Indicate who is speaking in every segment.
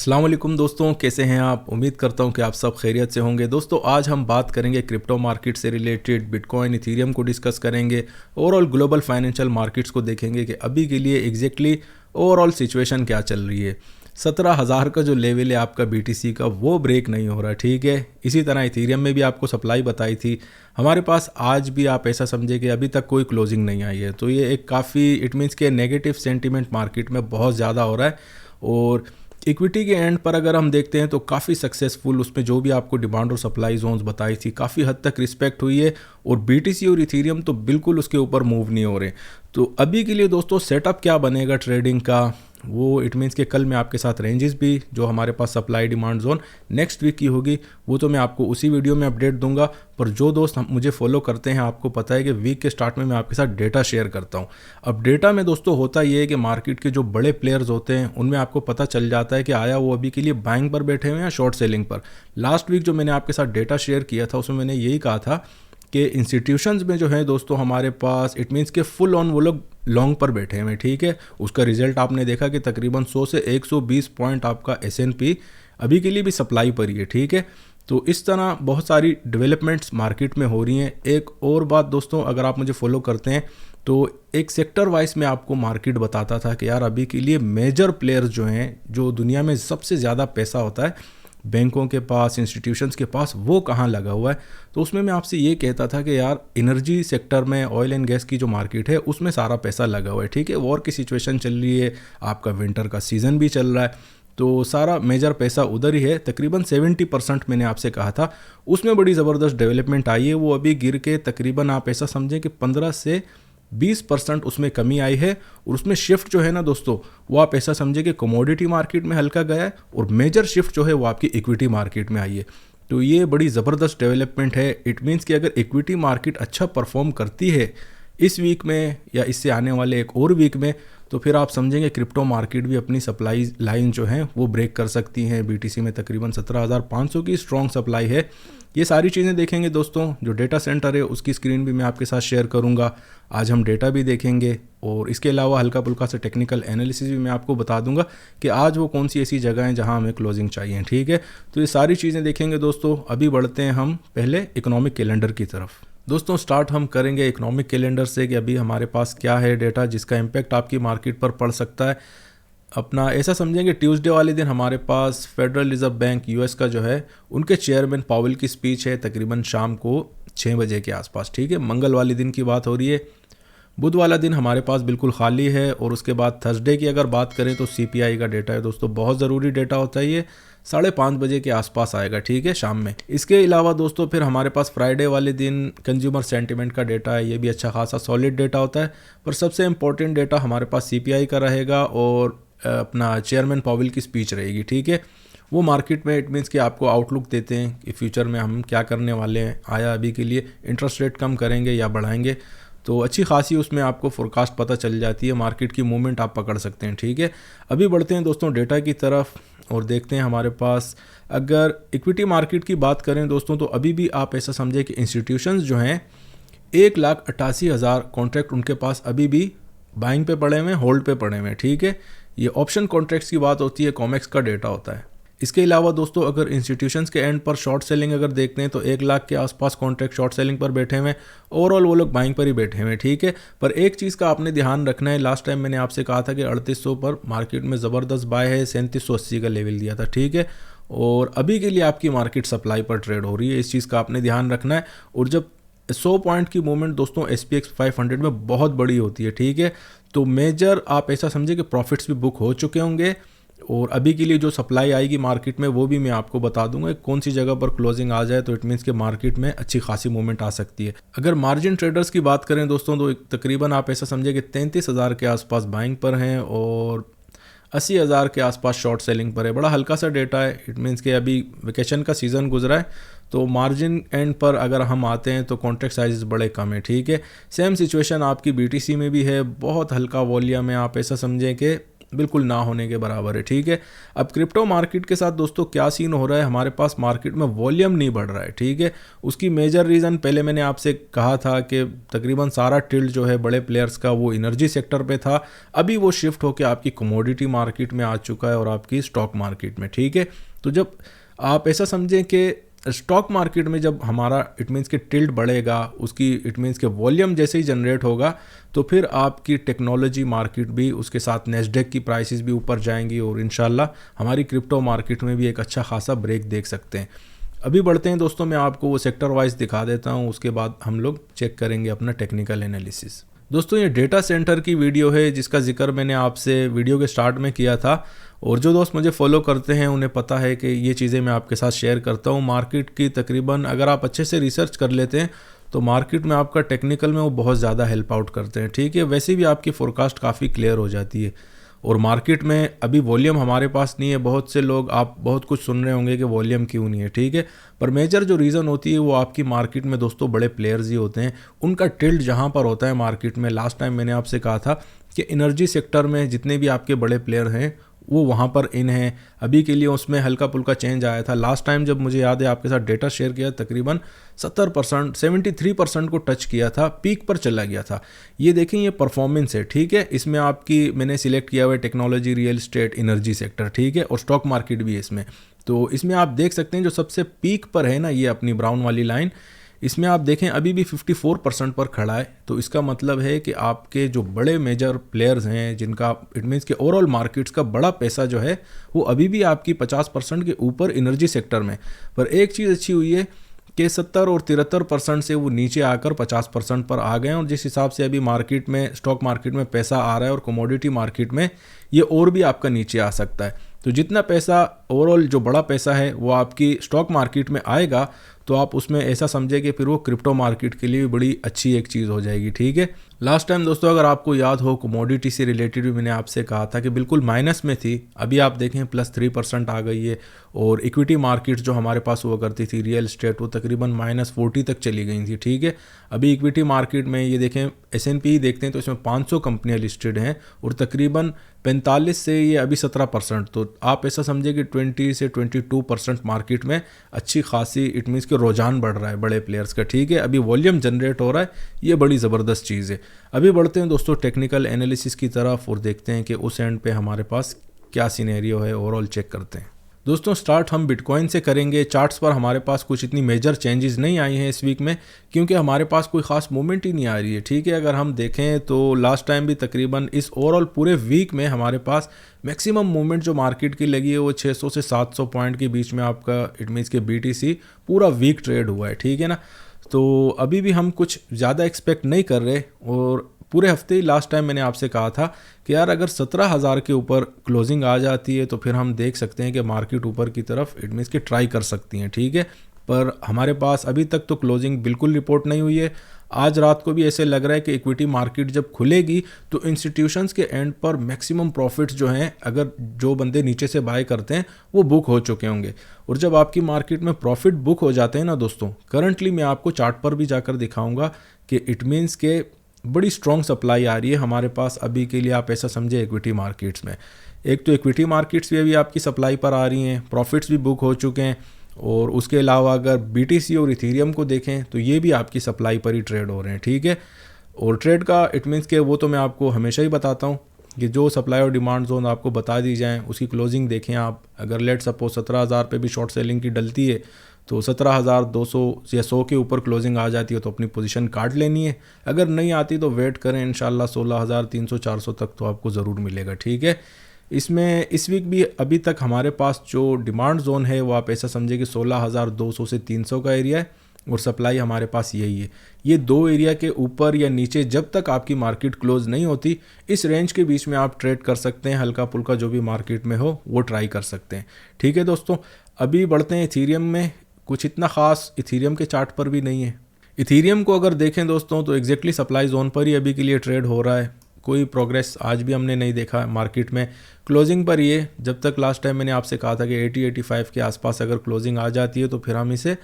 Speaker 1: अस्सलाम वालेकुम दोस्तों, कैसे हैं आप। उम्मीद करता हूं कि आप सब खैरियत से होंगे। दोस्तों आज हम बात करेंगे क्रिप्टो मार्केट से रिलेटेड, बिटकॉइन इथेरियम को डिस्कस करेंगे। ओवरऑल ग्लोबल फाइनेंशियल मार्केट्स को देखेंगे कि अभी के लिए एग्जैक्टली ओवरऑल सिचुएशन क्या चल रही है। 17,000 का जो लेवल है आपका BTC का, वो ब्रेक नहीं हो रहा, ठीक है। इसी तरह इथेरियम में भी आपको सप्लाई बताई थी हमारे पास, आज भी आप ऐसा समझे कि अभी तक कोई क्लोजिंग नहीं आई है। तो ये एक काफ़ी इट मीन्स के नेगेटिव सेंटीमेंट मार्केट में बहुत ज़्यादा हो रहा है। और इक्विटी के एंड पर अगर हम देखते हैं तो काफ़ी सक्सेसफुल, उसमें जो भी आपको डिमांड और सप्लाई जोन्स बताई थी काफ़ी हद तक रिस्पेक्ट हुई है। और BTC और इथेरियम तो बिल्कुल उसके ऊपर मूव नहीं हो रहे। तो अभी के लिए दोस्तों सेटअप क्या बनेगा ट्रेडिंग का, वो इट मीन्स के कल मैं आपके साथ रेंजेस भी जो हमारे पास supply demand zone next week की होगी वो तो मैं आपको उसी वीडियो में अपडेट दूंगा। पर जो दोस्त मुझे फॉलो करते हैं आपको पता है कि वीक के स्टार्ट में मैं आपके साथ डेटा शेयर करता हूं। अब डेटा में दोस्तों होता ये है कि मार्केट के जो बड़े प्लेयर्स होते हैं उनमें आपको पता चल जाता है कि आया वो अभी के लिए बाइंग पर बैठे हुए हैं या शॉर्ट सेलिंग पर। लास्ट वीक जो मैंने आपके साथ डेटा शेयर किया था उसमें मैंने यही कहा था कि इंस्टीट्यूशंस में जो है दोस्तों हमारे पास इट मीन्स के फुल ऑन वो लोग लॉन्ग पर बैठे हुए हैं, ठीक है। उसका रिजल्ट आपने देखा कि तकरीबन 100 से 120 पॉइंट आपका S&P अभी के लिए भी सप्लाई पर ही है, ठीक है। तो इस तरह बहुत सारी डेवलपमेंट्स मार्केट में हो रही हैं। एक और बात दोस्तों, अगर आप मुझे फॉलो करते हैं तो एक सेक्टर वाइज में आपको मार्केट बताता था कि यार अभी के लिए मेजर प्लेयर्स जो हैं, जो दुनिया में सबसे ज़्यादा पैसा होता है बैंकों के पास, इंस्टीट्यूशंस के पास, वो कहाँ लगा हुआ है। तो उसमें मैं आपसे ये कहता था कि यार एनर्जी सेक्टर में ऑयल एंड गैस की जो मार्केट है उसमें सारा पैसा लगा हुआ है, ठीक है। वॉर की सिचुएशन चल रही है, आपका विंटर का सीज़न भी चल रहा है, तो सारा मेजर पैसा उधर ही है। तकरीबन 70% मैंने आपसे कहा था, उसमें बड़ी ज़बरदस्त डेवलपमेंट आई है। वो अभी गिर के तकरीबन आप ऐसा समझें कि 15 से 20% उसमें कमी आई है। और उसमें शिफ्ट जो है ना दोस्तों, वो आप ऐसा समझे कि कमोडिटी मार्केट में हल्का गया है और मेजर शिफ्ट जो है वो आपकी इक्विटी मार्केट में आई है। तो ये बड़ी ज़बरदस्त डेवलपमेंट है। इट मीन्स कि अगर इक्विटी मार्केट अच्छा परफॉर्म करती है इस वीक में या इससे आने वाले एक और वीक में, तो फिर आप समझेंगे क्रिप्टो मार्केट भी अपनी सप्लाई लाइन जो है वो ब्रेक कर सकती हैं। BTC में तकरीबन 17,500 की स्ट्रॉन्ग सप्लाई है। ये सारी चीज़ें देखेंगे दोस्तों। जो डेटा सेंटर है उसकी स्क्रीन भी मैं आपके साथ शेयर करूंगा। आज हम डेटा भी देखेंगे और इसके अलावा हल्का फुल्का से टेक्निकल एनालिसिस भी मैं आपको बता दूंगा कि आज वो कौन सी ऐसी जगह हैं जहां हमें क्लोजिंग चाहिए, ठीक है। तो ये सारी चीज़ें देखेंगे दोस्तों। अभी बढ़ते हैं हम पहले इकोनॉमिक कैलेंडर की तरफ। दोस्तों स्टार्ट हम करेंगे इकोनॉमिक कैलेंडर से कि अभी हमारे पास क्या है डेटा जिसका इम्पैक्ट आपकी मार्केट पर पड़ सकता है। अपना ऐसा समझेंगे ट्यूसडे वाले दिन हमारे पास फेडरल रिजर्व बैंक US का जो है उनके चेयरमैन पावेल की स्पीच है तकरीबन शाम को 6 बजे के आसपास, ठीक है। मंगल वाले दिन की बात हो रही है। बुध वाला दिन हमारे पास बिल्कुल खाली है। और उसके बाद थर्सडे की अगर बात करें तो CPI का डेटा है दोस्तों, बहुत ज़रूरी डेटा होता है ये, 5:30 बजे के आसपास आएगा, ठीक है, शाम में। इसके अलावा दोस्तों फिर हमारे पास फ्राइडे वाले दिन कंज्यूमर सेंटिमेंट का डेटा है, ये भी अच्छा खासा सॉलिड डेटा होता है। पर सबसे इंपॉर्टेंट डेटा हमारे पास CPI का रहेगा और अपना चेयरमैन पावेल की स्पीच रहेगी, ठीक है। वो मार्केट में इट मीन्स कि आपको आउटलुक देते हैं कि फ्यूचर में हम क्या करने वाले हैं। आया अभी के लिए इंटरेस्ट रेट कम करेंगे या बढ़ाएंगे, तो अच्छी खासी उसमें आपको फोरकास्ट पता चल जाती है। मार्केट की मूवमेंट आप पकड़ सकते हैं, ठीक है। अभी बढ़ते हैं दोस्तों डेटा की तरफ और देखते हैं हमारे पास अगर इक्विटी मार्केट की बात करें दोस्तों, तो अभी भी आप ऐसा समझे कि इंस्टीट्यूशंस जो हैं 1,88,000 कॉन्ट्रैक्ट उनके पास अभी भी बाइंग पे पड़े हुए हैं, होल्ड पे पड़े हुए हैं, ठीक है। ये ऑप्शन कॉन्ट्रैक्ट्स की बात होती है, कॉमेक्स का डेटा होता है। इसके अलावा दोस्तों अगर इंस्टीट्यूशंस के एंड पर शॉर्ट सेलिंग अगर देखते हैं तो 1 लाख के आसपास कॉन्ट्रैक्ट शॉर्ट सेलिंग पर बैठे हुए हैं। ओवरऑल वो लोग बाइंग पर ही बैठे हुए हैं, ठीक है। पर एक चीज़ का आपने ध्यान रखना है, लास्ट टाइम मैंने आपसे कहा था कि 3800 पर मार्केट में ज़बरदस्त बाय है, 3780 का लेवल दिया था, ठीक है। और अभी के लिए आपकी मार्केट सप्लाई पर ट्रेड हो रही है, इस चीज़ का आपने ध्यान रखना है। और जब 100 पॉइंट की मूवमेंट दोस्तों SPX 500 में बहुत बड़ी होती है, ठीक है। तो मेजर आप ऐसा समझे कि प्रॉफिट्स भी बुक हो चुके होंगे। और अभी के लिए जो सप्लाई आएगी मार्केट में वो भी मैं आपको बता दूंगा कौन सी जगह पर क्लोजिंग आ जाए तो इट मीन्स के मार्केट में अच्छी खासी मूवमेंट आ सकती है। अगर मार्जिन ट्रेडर्स की बात करें दोस्तों तो तकरीबन आप ऐसा समझे कि 33,000 के आसपास बाइंग पर हैं और 80,000 के आसपास शॉर्ट सेलिंग पर है। बड़ा हल्का सा डेटा है, इट मीन्स के अभी वेकेशन का सीज़न गुजरा है। तो मार्जिन एंड पर अगर हम आते हैं तो कॉन्ट्रैक्ट साइजेस बड़े कम है, ठीक है। सेम सिचुएशन आपकी BTC में भी है, बहुत हल्का वॉल्यूम है। आप ऐसा समझें कि बिल्कुल ना होने के बराबर है। ठीक है, अब क्रिप्टो मार्केट के साथ दोस्तों क्या सीन हो रहा है, हमारे पास मार्केट में वॉल्यूम नहीं बढ़ रहा है। ठीक है, उसकी मेजर रीज़न पहले मैंने आपसे कहा था कि तकरीबन सारा टिल्ट जो है बड़े प्लेयर्स का वो एनर्जी सेक्टर पे था, अभी वो शिफ्ट होकर आपकी कमोडिटी मार्केट में आ चुका है और आपकी स्टॉक मार्केट में। ठीक है, तो जब आप ऐसा समझें कि स्टॉक मार्केट में जब हमारा इट मीन्स के टिल्ट बढ़ेगा, उसकी इट मीन्स के वॉल्यूम जैसे ही जनरेट होगा, तो फिर आपकी टेक्नोलॉजी मार्केट भी, उसके साथ नेस्डेक की प्राइसेस भी ऊपर जाएंगी और इंशाल्लाह हमारी क्रिप्टो मार्केट में भी एक अच्छा खासा ब्रेक देख सकते हैं। अभी बढ़ते हैं दोस्तों, मैं आपको वो सेक्टर वाइज दिखा देता हूँ, उसके बाद हम लोग चेक करेंगे अपना टेक्निकल एनालिसिस। दोस्तों ये डेटा सेंटर की वीडियो है जिसका जिक्र मैंने आपसे वीडियो के स्टार्ट में किया था, और जो दोस्त मुझे फॉलो करते हैं उन्हें पता है कि ये चीज़ें मैं आपके साथ शेयर करता हूँ। मार्केट की तकरीबन अगर आप अच्छे से रिसर्च कर लेते हैं तो मार्केट में आपका टेक्निकल में वो बहुत ज़्यादा हेल्प आउट करते हैं। ठीक है, वैसे भी आपकी फोरकास्ट काफ़ी क्लियर हो जाती है। और मार्केट में अभी वॉल्यूम हमारे पास नहीं है। बहुत से लोग, आप बहुत कुछ सुन रहे होंगे कि वॉल्यूम क्यों नहीं है। ठीक है, पर मेजर जो रीज़न होती है वो आपकी मार्केट में दोस्तों बड़े प्लेयर्स ही होते हैं। उनका टिल्ट जहाँ पर होता है मार्केट में, लास्ट टाइम मैंने आपसे कहा था कि एनर्जी सेक्टर में जितने भी आपके बड़े प्लेयर हैं वो वहाँ पर इन हैं। अभी के लिए उसमें हल्का पुल्का चेंज आया था। लास्ट टाइम जब मुझे याद है आपके साथ डेटा शेयर किया, तकरीबन 70%, 73% को टच किया था, पीक पर चला गया था। ये देखें, ये परफॉर्मेंस है। ठीक है, इसमें आपकी मैंने सिलेक्ट किया हुआ है technology, real estate, energy sector. ठीक है, और स्टॉक मार्केट भी है इसमें। तो इसमें आप देख सकते हैं जो सबसे पीक पर है ना, ये अपनी ब्राउन वाली लाइन, इसमें आप देखें अभी भी 54% पर खड़ा है। तो इसका मतलब है कि आपके जो बड़े मेजर प्लेयर्स हैं, जिनका इट मीन्स कि ओवरऑल मार्केट्स का बड़ा पैसा जो है वो अभी भी आपकी 50% के ऊपर एनर्जी सेक्टर में। पर एक चीज़ अच्छी हुई है कि 70 और 73% से वो नीचे आकर 50% पर आ गए। और जिस हिसाब से अभी मार्केट में, स्टॉक मार्केट में पैसा आ रहा है और कमोडिटी मार्केट में, ये और भी आपका नीचे आ सकता है। तो जितना पैसा ओवरऑल जो बड़ा पैसा है वो आपकी स्टॉक मार्केट में आएगा, तो आप उसमें ऐसा समझे कि फिर वो क्रिप्टो मार्केट के लिए भी बड़ी अच्छी एक चीज़ हो जाएगी। ठीक है, लास्ट टाइम दोस्तों अगर आपको याद हो, कमोडिटी से रिलेटेड भी मैंने आपसे कहा था कि बिल्कुल माइनस में थी, अभी आप देखें +3% आ गई है। और इक्विटी मार्केट जो हमारे पास हुआ करती थी, रियल एस्टेट, वो तकरीबन -40 तक चली गई थी। ठीक है, अभी इक्विटी मार्केट में ये देखें, S&P देखते हैं तो इसमें 500 कंपनियाँ लिस्टेड हैं और तकरीबन 45 से ये अभी 17%। तो आप ऐसा समझे कि 20 से 22% मार्केट में अच्छी खासी इट मीन्स कि रुझान बढ़ रहा है बड़े प्लेयर्स का। ठीक है, अभी वॉल्यूम जनरेट हो रहा है, ये बड़ी ज़बरदस्त चीज़ है। अभी बढ़ते हैं दोस्तों टेक्निकल एनालिसिस की तरफ और देखते हैं कि उस एंड पे हमारे पास क्या सिनेरियो है, ओवरऑल चेक करते हैं। दोस्तों स्टार्ट हम बिटकॉइन से करेंगे। चार्ट्स पर हमारे पास कुछ इतनी मेजर चेंजेस नहीं आई हैं इस वीक में, क्योंकि हमारे पास कोई ख़ास मूवमेंट ही नहीं आ रही है। ठीक है, अगर हम देखें तो लास्ट टाइम भी तकरीबन इस ओवरऑल पूरे वीक में हमारे पास मैक्सिमम मूवमेंट जो मार्केट की लगी है वो 600 से 700 पॉइंट के बीच में आपका इट मीन्स के BTC पूरा वीक ट्रेड हुआ है। ठीक है ना, तो अभी भी हम कुछ ज़्यादा एक्सपेक्ट नहीं कर रहे। और पूरे हफ्ते ही लास्ट टाइम मैंने आपसे कहा था कि यार अगर 17,000 के ऊपर क्लोजिंग आ जाती है तो फिर हम देख सकते हैं कि मार्केट ऊपर की तरफ इट मीन्स कि ट्राई कर सकती हैं। ठीक है, पर हमारे पास अभी तक तो क्लोजिंग बिल्कुल रिपोर्ट नहीं हुई है। आज रात को भी ऐसे लग रहा है कि इक्विटी मार्केट जब खुलेगी तो इंस्टीट्यूशंस के एंड पर मैक्सिमम प्रॉफिट्स जो हैं, अगर जो बंदे नीचे से बाय करते हैं वो बुक हो चुके होंगे। और जब आपकी मार्केट में प्रॉफिट बुक हो जाते हैं ना दोस्तों, करंटली मैं आपको चार्ट पर भी जाकर दिखाऊंगा कि इट मीन्स के बड़ी स्ट्रॉन्ग सप्लाई आ रही है हमारे पास अभी के लिए। आप ऐसा समझे इक्विटी मार्केट्स में, एक तो इक्विटी मार्केट्स भी अभी आपकी सप्लाई पर आ रही हैं, प्रॉफिट्स भी बुक हो चुके हैं। और उसके अलावा अगर BTC और इथीरियम को देखें तो ये भी आपकी सप्लाई पर ही ट्रेड हो रहे हैं। ठीक है, और ट्रेड का इट मीन्स के वो तो मैं आपको हमेशा ही बताता हूँ कि जो सप्लाई और डिमांड जोन आपको बता दी जाएँ उसकी क्लोजिंग देखें आप। अगर लेट सपोज 17,000 पे भी शॉर्ट सेलिंग की डलती है तो 17,200 या 100 के ऊपर क्लोजिंग आ जाती है तो अपनी पोजीशन काट लेनी है। अगर नहीं आती तो वेट करें, इंशाल्लाह 16,300-400 तक तो आपको ज़रूर मिलेगा। ठीक है, इसमें इस वीक भी अभी तक हमारे पास जो डिमांड जोन है वो आप ऐसा समझे कि 16,200 से 300 का एरिया है और सप्लाई हमारे पास यही है। ये दो एरिया के ऊपर या नीचे जब तक आपकी मार्केट क्लोज नहीं होती, इस रेंज के बीच में आप ट्रेड कर सकते हैं। हल्का पुल्का जो भी मार्केट में हो वो ट्राई कर सकते हैं। ठीक है दोस्तों, अभी बढ़ते हैं इथीरियम में। कुछ इतना ख़ास इथीरियम के चार्ट पर भी नहीं है। इथीरियम को अगर देखें दोस्तों तो एग्जैक्टली सप्लाई जोन पर ही अभी के लिए ट्रेड हो रहा है। कोई प्रोग्रेस आज भी हमने नहीं देखा मार्केट में, क्लोजिंग पर ये। जब तक लास्ट टाइम मैंने आपसे कहा था कि 80-85 के आसपास अगर क्लोजिंग आ जाती है तो फिर हम इसे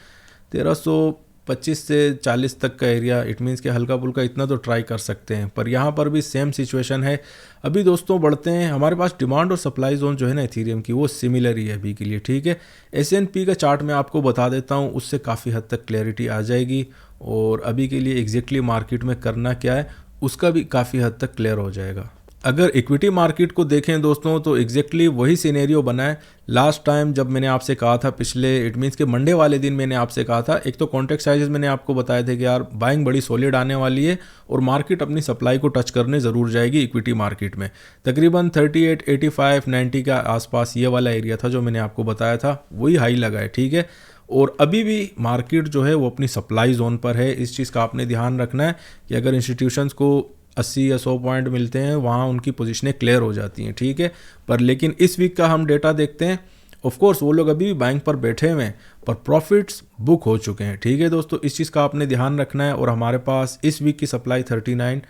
Speaker 1: 25 से 40 तक का एरिया, इट मीन्स कि हल्का फुल्का इतना तो ट्राई कर सकते हैं। पर यहाँ पर भी सेम सिचुएशन है। अभी दोस्तों बढ़ते हैं, हमारे पास डिमांड और सप्लाई जोन जो है ना इथीरियम की, वो सिमिलर ही है अभी के लिए, ठीक है। S&P का चार्ट मैं आपको बता देता हूँ, उससे काफ़ी हद तक क्लैरिटी आ जाएगी और अभी के लिए एग्जैक्टली मार्केट में करना क्या है उसका भी काफ़ी हद तक क्लियर हो जाएगा। अगर इक्विटी मार्केट को देखें दोस्तों तो एग्जैक्टली वही सिनेरियो बना है लास्ट टाइम जब मैंने आपसे कहा था पिछले, इट मीन्स के मंडे वाले दिन मैंने आपसे कहा था। एक तो कॉन्ट्रैक्ट साइजेस मैंने आपको बताए थे कि यार बाइंग बड़ी सॉलिड आने वाली है और मार्केट अपनी सप्लाई को टच करने ज़रूर जाएगी इक्विटी मार्केट में। तकरीबन 38, 85, 90 का आसपास ये वाला एरिया था जो मैंने आपको बताया था, वही हाई लगा है, ठीक है। और अभी भी मार्केट जो है वो अपनी सप्लाई जोन पर है। इस चीज़ का आपने ध्यान रखना है कि अगर इंस्टीट्यूशंस को 80 या 100 पॉइंट मिलते हैं वहाँ उनकी पोजीशनें क्लियर हो जाती हैं, ठीक है। पर लेकिन इस वीक का हम डेटा देखते हैं, ऑफ कोर्स वो लोग अभी भी बैंक पर बैठे हुए हैं पर प्रॉफिट्स बुक हो चुके हैं, ठीक है दोस्तों। इस चीज़ का आपने ध्यान रखना है। और हमारे पास इस वीक की सप्लाई 39,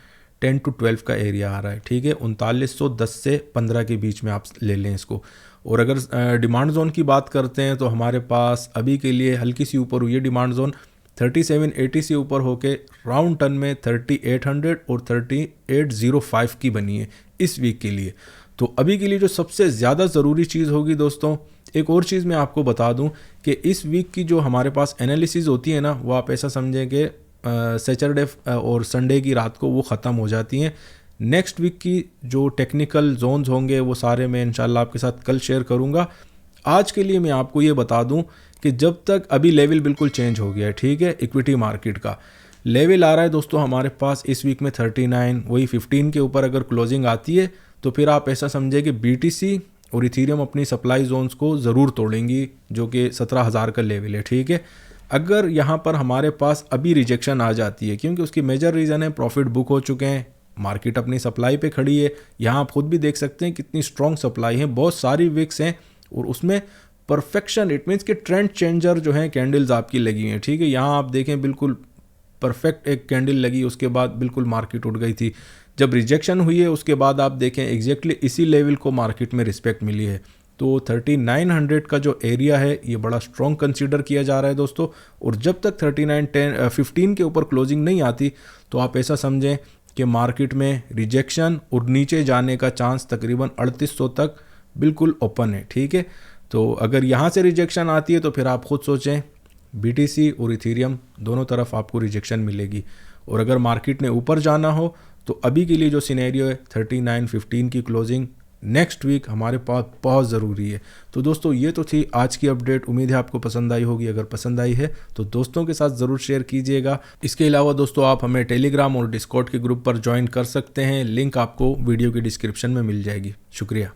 Speaker 1: 10 to 12 का एरिया आ रहा है, ठीक है। 3910 से 15 के बीच में आप ले लें इसको। और अगर डिमांड जोन की बात करते हैं तो हमारे पास अभी के लिए हल्की सी ऊपर हुई है डिमांड जोन, 3780 से ऊपर होके राउंड टर्न में 3800 और 3805 की बनी है इस वीक के लिए। तो अभी के लिए जो सबसे ज़्यादा ज़रूरी चीज़ होगी दोस्तों, एक और चीज़ मैं आपको बता दूं कि इस वीक की जो हमारे पास एनालिसिस होती है ना, वो आप ऐसा समझें कि सैटरडे और संडे की रात को वो ख़त्म हो जाती हैं। नेक्स्ट वीक की जो टेक्निकल जोन्स होंगे वो सारे मैं इंशाल्लाह आपके साथ कल शेयर करूँगा। आज के लिए मैं आपको ये बता दूं कि जब तक अभी लेवल बिल्कुल चेंज हो गया है, ठीक है। इक्विटी मार्केट का लेवल आ रहा है दोस्तों हमारे पास इस वीक में 39, वही 15 के ऊपर अगर क्लोजिंग आती है तो फिर आप ऐसा समझे कि BTC और इथीरियम अपनी सप्लाई जोन्स को ज़रूर तोड़ेंगी जो कि 17,000 का लेवल है, ठीक है। अगर यहाँ पर हमारे पास अभी रिजेक्शन आ जाती है, क्योंकि उसकी मेजर रीज़न है प्रॉफिट बुक हो चुके हैं, मार्केट अपनी सप्लाई पे खड़ी है। यहाँ आप खुद भी देख सकते हैं कितनी स्ट्रॉन्ग सप्लाई है, बहुत सारी विक्स हैं और उसमें परफेक्शन, इट मीन्स कि ट्रेंड चेंजर जो है कैंडल्स आपकी लगी हैं, ठीक है। यहाँ आप देखें बिल्कुल परफेक्ट एक कैंडल लगी, उसके बाद बिल्कुल मार्केट उठ गई थी। जब रिजेक्शन हुई है उसके बाद आप देखें एग्जैक्टली इसी लेवल को मार्केट में रिस्पेक्ट मिली है। तो 3900 का जो एरिया है ये बड़ा स्ट्रॉन्ग कंसीडर किया जा रहा है दोस्तों। और जब तक 15 के ऊपर क्लोजिंग नहीं आती तो आप ऐसा समझें कि मार्केट में रिजेक्शन और नीचे जाने का चांस तकरीबन 3800 तक बिल्कुल ओपन है, ठीक है। तो अगर यहाँ से रिजेक्शन आती है तो फिर आप खुद सोचें BTC और इथीरियम दोनों तरफ आपको रिजेक्शन मिलेगी। और अगर मार्केट ने ऊपर जाना हो तो अभी के लिए जो सिनेरियो है 3915 की क्लोजिंग नेक्स्ट वीक हमारे पास बहुत ज़रूरी है। तो दोस्तों ये तो थी आज की अपडेट, उम्मीद है आपको पसंद आई होगी। अगर पसंद आई है तो दोस्तों के साथ ज़रूर शेयर कीजिएगा। इसके अलावा दोस्तों आप हमें टेलीग्राम और डिस्कॉर्ड के ग्रुप पर ज्वाइन कर सकते हैं, लिंक आपको वीडियो के डिस्क्रिप्शन में मिल जाएगी। शुक्रिया।